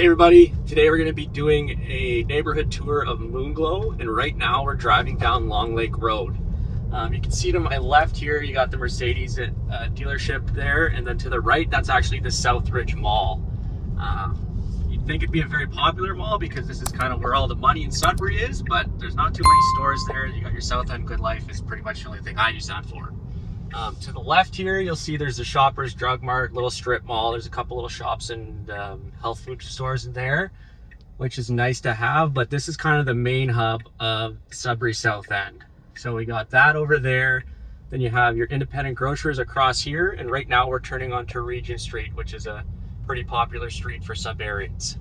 Hey everybody, today we're going to be doing a neighborhood tour of Moonglow, and right now we're driving down Long Lake Road. You can see to my left here, you got the Mercedes dealership there, and then to the right, that's actually the Southridge Mall. You'd think it'd be a very popular mall because this is kind of where all the money in Sudbury is, but there's not too many stores there. You got your South End Good Life is pretty much the only thing I use that for. To the left here, you'll see there's a Shoppers Drug Mart, little strip mall. There's a couple little shops and health food stores in there, which is nice to have, but this is kind of the main hub of Sudbury South End. So we got that over there. Then you have your independent grocers across here, and right now we're turning onto Regent Street, which is a pretty popular street for Sudburyans.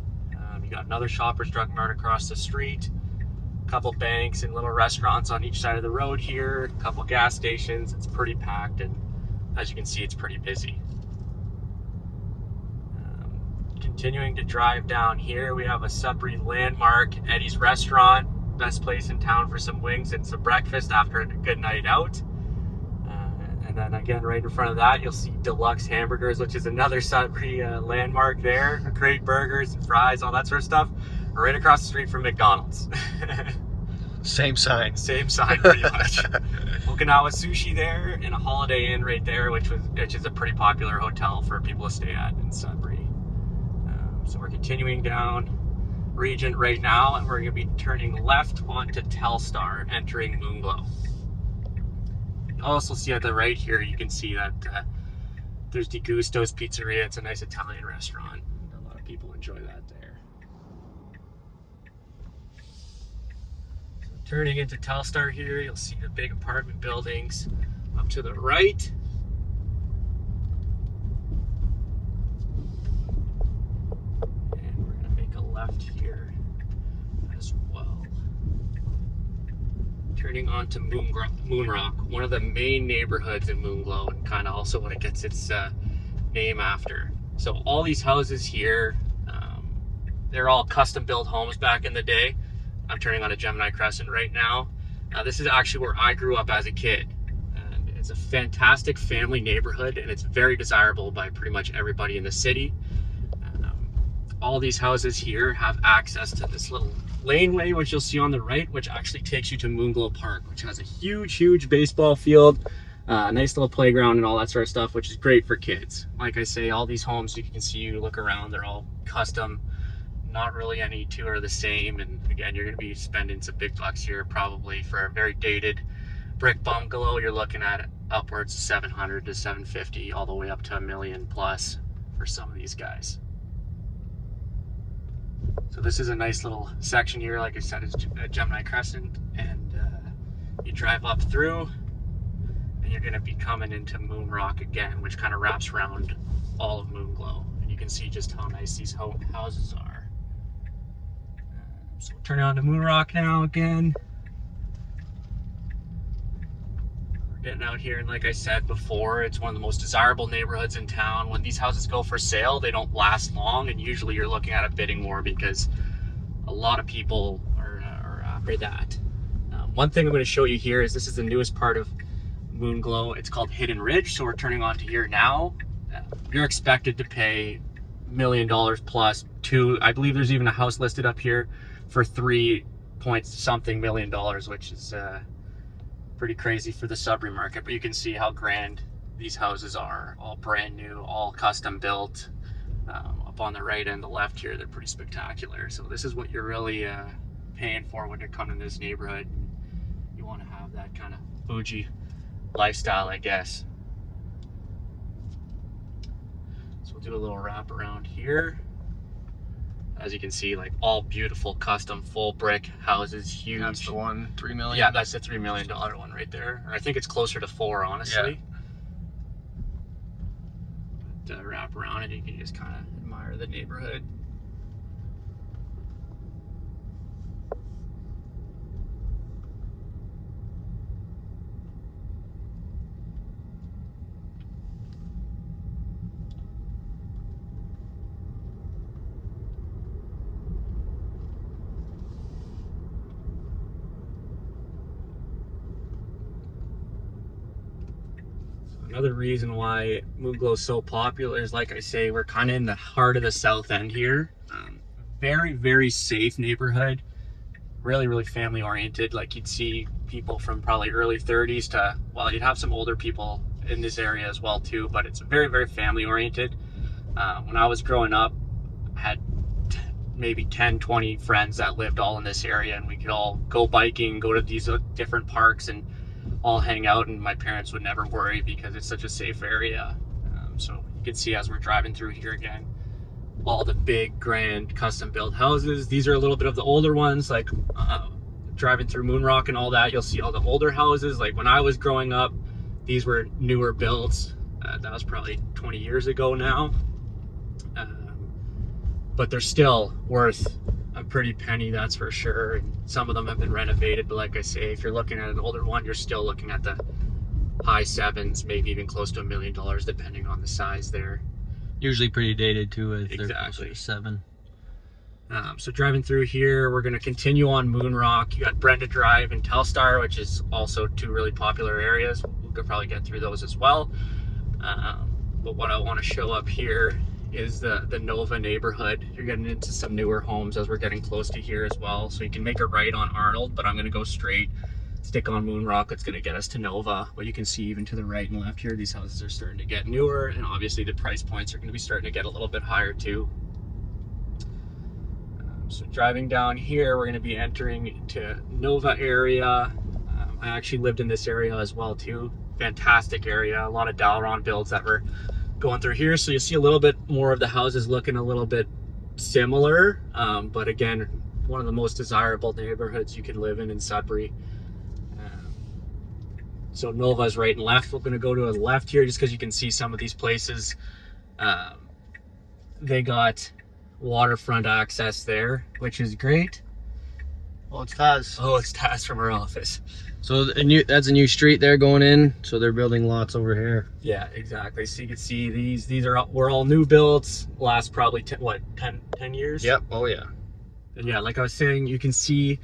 You got another Shoppers Drug Mart across the street, couple banks and little restaurants on each side of the road here, a couple gas stations. It's pretty packed, and as you can see, it's pretty busy. Continuing to drive down here, we have a Sudbury landmark, Eddie's Restaurant, best place in town for some wings and some breakfast after a good night out. And then again, right in front of that, you'll see Deluxe Hamburgers, which is another Sudbury landmark there. Great burgers and fries, all that sort of stuff. Right across the street from McDonald's. Same sign. Same sign, pretty much. Okinawa Sushi there, and a Holiday Inn right there, which is a pretty popular hotel for people to stay at in Sudbury. So we're continuing down Regent right now, and we're going to be turning left onto Telstar, entering Moonglow. You also see at the right here, you can see that there's Di Gusto's Pizzeria. It's a nice Italian restaurant. A lot of people enjoy that there. Turning into Telstar here, you'll see the big apartment buildings up to the right. And we're going to make a left here as well. Turning onto Moonrock, one of the main neighborhoods in Moonglow, and kind of also what it gets its name after. So all these houses here, they're all custom built homes back in the day. I'm turning on a Gemini Crescent right now. This is actually where I grew up as a kid. And it's a fantastic family neighborhood, and it's very desirable by pretty much everybody in the city. All these houses here have access to this little laneway, which you'll see on the right, which actually takes you to Moonglow Park, which has a huge baseball field, nice little playground and all that sort of stuff, which is great for kids. Like I say, all these homes, you can see, you look around, they're all custom. Not really any two are the same, and again, you're going to be spending some big bucks here probably for a very dated brick bungalow. You're looking at upwards of 700 to 750, all the way up to $1 million plus for some of these guys. So this is a nice little section here. Like I said, it's a Gemini Crescent, and you drive up through, and you're going to be coming into Moonrock again, which kind of wraps around all of Moonglow, and you can see just how nice these houses are. So we're turning on to Moonrock now again. We're getting out here, and like I said before, it's one of the most desirable neighborhoods in town. When these houses go for sale, they don't last long, and usually you're looking at a bidding war because a lot of people are after that. One thing I'm going to show you here is this is the newest part of Moonglow. It's called Hidden Ridge, so we're turning on to here now. You're expected to pay $1 million plus. I believe there's even a house listed up here for 3 point something million dollars, which is pretty crazy for the Sudbury market. But you can see how grand these houses are, all brand new, all custom built. Up on the right and the left here, they're pretty spectacular. So this is what you're really paying for when you're coming to this neighborhood. You want to have that kind of bougie lifestyle, I guess. So we'll do a little wrap around here. As you can see, like all beautiful custom full brick houses, huge. That's the one, 3 million? Yeah, that's the $3 million one right there. Or I think it's closer to 4, honestly. Yeah. But, wrap around and you can just kind of admire the neighborhood. Another reason why Moonglow is so popular is, like I say, we're kind of in the heart of the South End here. very, very safe neighborhood. Really, really family oriented. Like you'd see people from probably early 30s to, well, you'd have some older people in this area as well too, but it's very, very family oriented. When I was growing up, I had maybe 10, 20 friends that lived all in this area, and we could all go biking, go to these different parks and all hang out, and my parents would never worry because it's such a safe area. So you can see as we're driving through here again, all the big grand custom built houses. These are a little bit of the older ones, like driving through Moonrock and all that, you'll see all the older houses. Like when I was growing up, these were newer builds. That was probably 20 years ago now. But they're still worth a pretty penny, that's for sure. And some of them have been renovated, but like I say, if you're looking at an older one, you're still looking at the high sevens, maybe even close to $1 million, depending on the size there. Usually pretty dated too, if they're Exactly. closer to 7. So driving through here, we're going to continue on Moonrock. You got Brenda Drive and Telstar, which is also two really popular areas. We could probably get through those as well. But what I want to show up here is the Anova neighborhood. You're getting into some newer homes as we're getting close to here as well. So you can make a right on Arnold, but I'm going to go straight, stick on Moonrock. It's going to get us to Nova. But you can see even to the right and left here, these houses are starting to get newer, and obviously the price points are going to be starting to get a little bit higher too. So driving down here, we're going to be entering to Nova area. I actually lived in this area as well too. Fantastic area. A lot of Dalron builds that were going through here. So you see a little bit more of the houses looking a little bit similar. But again, one of the most desirable neighborhoods you can live in Sudbury. So Nova's right and left. We're going to go to the left here just because you can see some of these places. They got waterfront access there, which is great. Well, it's Taz. Oh, it's Taz from our office. So that's a new street there going in. So they're building lots over here. Yeah, exactly. So you can see these were all new builds. Last probably 10 years. Yep. Oh yeah. And yeah, like I was saying, you can see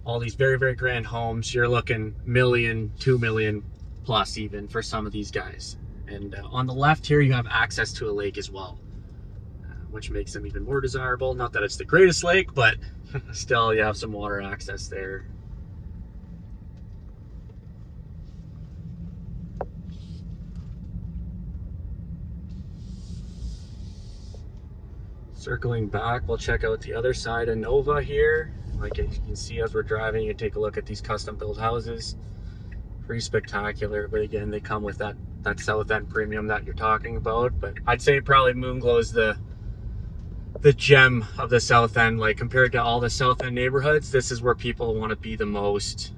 all these very, very grand homes. You're looking $1 million, $2 million plus even for some of these guys. And on the left here, you have access to a lake as well, which makes them even more desirable. Not that it's the greatest lake, but still you have some water access there. Circling back, we'll check out the other side of Nova here. Like you can see as we're driving, you take a look at these custom built houses. Pretty spectacular, but again, they come with that south end premium that you're talking about. But I'd say probably Moonglow is the gem of the south end. Like compared to all the south end neighborhoods, this is where people want to be the most.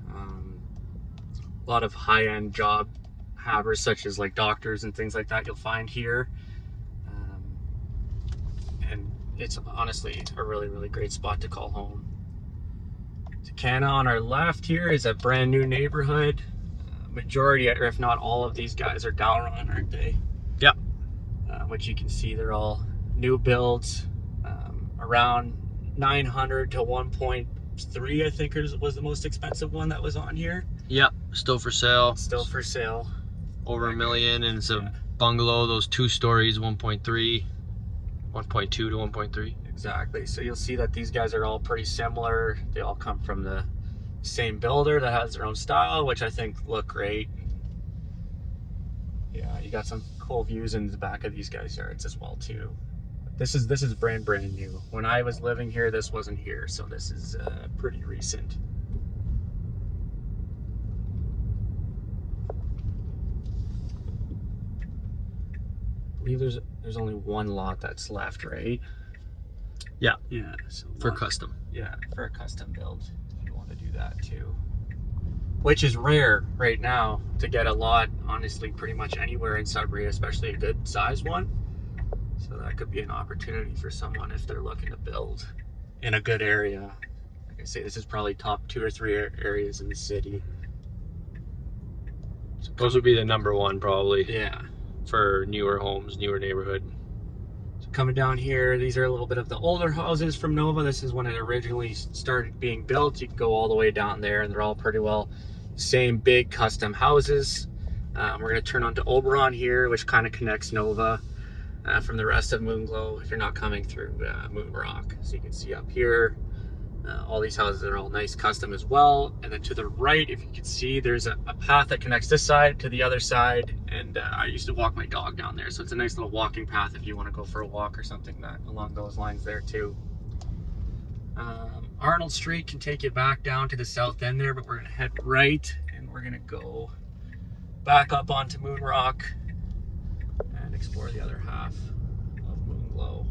A lot of high-end job havers, such as like doctors and things like that, you'll find here. And it's honestly a really, really great spot to call home. Takana on our left here is a brand new neighborhood. Majority, or if not all of these guys are Dalron, aren't they? Yep. Which you can see they're all new builds. Around 900 to 1.3, I think was the most expensive one that was on here. Yep. Still for sale. Still for sale. Over $1 million, and it's a bungalow. Those 2 stories, 1.3, 1.2 to 1.3. Exactly. So you'll see that these guys are all pretty similar. They all come from the same builder that has their own style, which I think look great. Yeah, you got some cool views in the back of these guys' yards as well too. This is brand new. When I was living here, this wasn't here, so this is pretty recent. I believe there's only one lot that's left, right? Yeah. Yeah. So For custom. Yeah, for a custom build, if you want to do that too. Which is rare right now to get a lot, honestly, pretty much anywhere in Sudbury, especially a good size one. So that could be an opportunity for someone if they're looking to build in a good area. Like I say, this is probably top 2 or 3 areas in the city. So those would be the #1 probably. Yeah. For newer homes, newer neighborhood. So coming down here, these are a little bit of the older houses from Nova. This is when it originally started being built. You can go all the way down there, and they're all pretty well same big custom houses. We're going to turn onto Oberon here, which kind of connects Nova. from the rest of Moonglow if you're not coming through Moon Rock. So you can see up here, all these houses are all nice custom as well. And then to the right, if you can see, there's a path that connects this side to the other side. And I used to walk my dog down there. So it's a nice little walking path if you want to go for a walk or something along those lines there too. Arnold Street can take you back down to the south end there, but we're going to head right and we're going to go back up onto Moon Rock and explore the other half of Moonglow.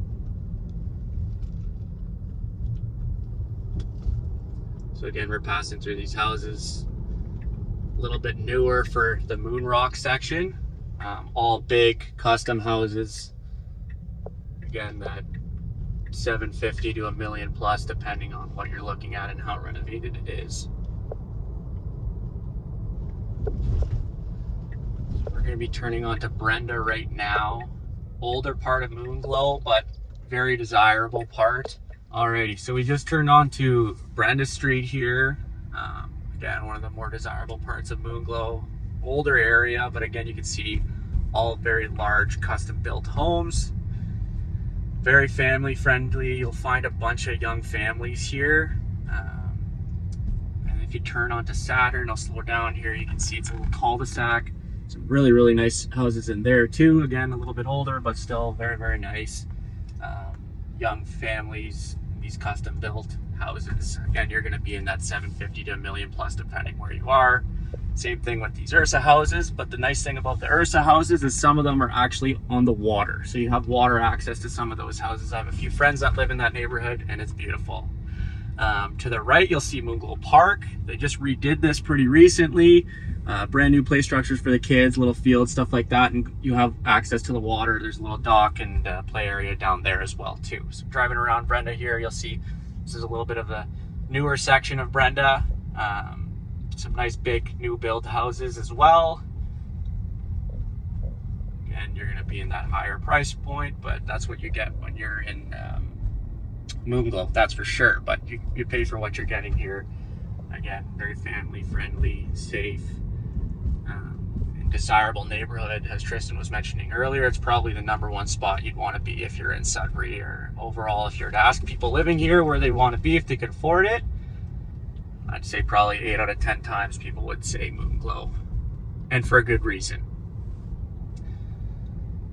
So again, we're passing through these houses, a little bit newer for the Moon Rock section, all big custom houses. Again, that 750 to $1 million plus, depending on what you're looking at and how renovated it is. We're going to be turning onto Brenda right now. Older part of Moonglow, but very desirable part. Alrighty, so we just turned on to Brenda Street here. Again, one of the more desirable parts of Moonglow. Older area, but again, you can see all very large custom built homes. Very family friendly. You'll find a bunch of young families here. And if you turn onto Saturn, I'll slow down here. You can see it's a little cul-de-sac. Some really, really nice houses in there too. Again, a little bit older, but still very, very nice. Young families, these custom built houses. Again, you're going to be in that 750 to $1 million plus, depending where you are. Same thing with these Ursa houses, but the nice thing about the Ursa houses is some of them are actually on the water. So you have water access to some of those houses. I have a few friends that live in that neighborhood and it's beautiful. To the right, you'll see Moonglow Park. They just redid this pretty recently. Brand new play structures for the kids, little fields, stuff like that. And you have access to the water. There's a little dock and play area down there as well too. So driving around Brenda here, you'll see this is a little bit of the newer section of Brenda. Some nice big new build houses as well. Again, you're going to be in that higher price point, but that's what you get when you're in Moonglow, that's for sure. But you pay for what you're getting here. Again, very family friendly, safe, and desirable neighborhood. As Tristan was mentioning earlier, it's probably the #1 spot you'd want to be if you're in Sudbury, or overall if you were to ask people living here where they want to be if they could afford it. I'd say probably 8 out of 10 times people would say Moonglow, and for a good reason.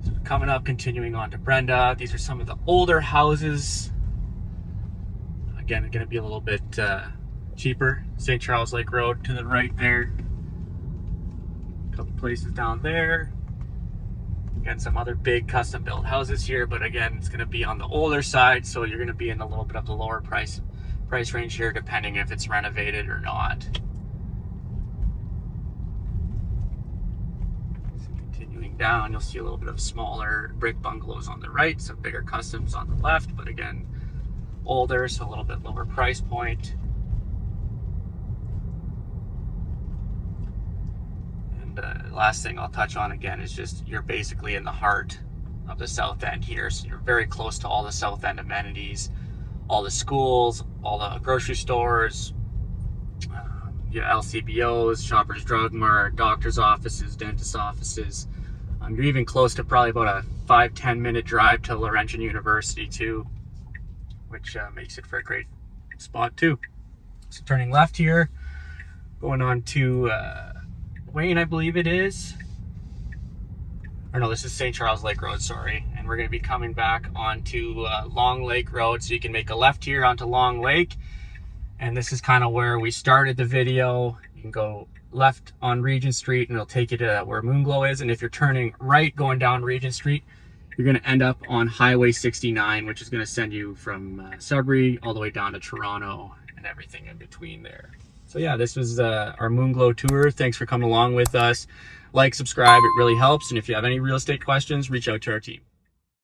So coming up, continuing on to Brenda, these are some of the older houses. Again, going to be a little bit cheaper. St. Charles Lake Road to the right there. A couple places down there. Again, some other big custom built houses here, but again, it's going to be on the older side, so you're going to be in a little bit of the lower price range here, depending if it's renovated or not. So continuing down, you'll see a little bit of smaller brick bungalows on the right, some bigger customs on the left, but again, older, so a little bit lower price point. And last thing I'll touch on again is just you're basically in the heart of the south end here, so you're very close to all the south end amenities, all the schools, all the grocery stores, your LCBOs, Shoppers Drug Mart, doctor's offices, dentist offices. You're even close to probably about a 5-10 minute drive to Laurentian University too, which makes it for a great spot too. So turning left here, going on to Wayne, I believe it is. Or no, this is St. Charles Lake Road, sorry. And we're going to be coming back onto Long Lake Road. So you can make a left here onto Long Lake. And this is kind of where we started the video. You can go left on Regent Street and it'll take you to where Moonglow is. And if you're turning right going down Regent Street, you're going to end up on Highway 69, which is going to send you from Sudbury all the way down to Toronto and everything in between there. So yeah, this was our Moonglow tour. Thanks for coming along with us. Like, subscribe, it really helps. And if you have any real estate questions, reach out to our team.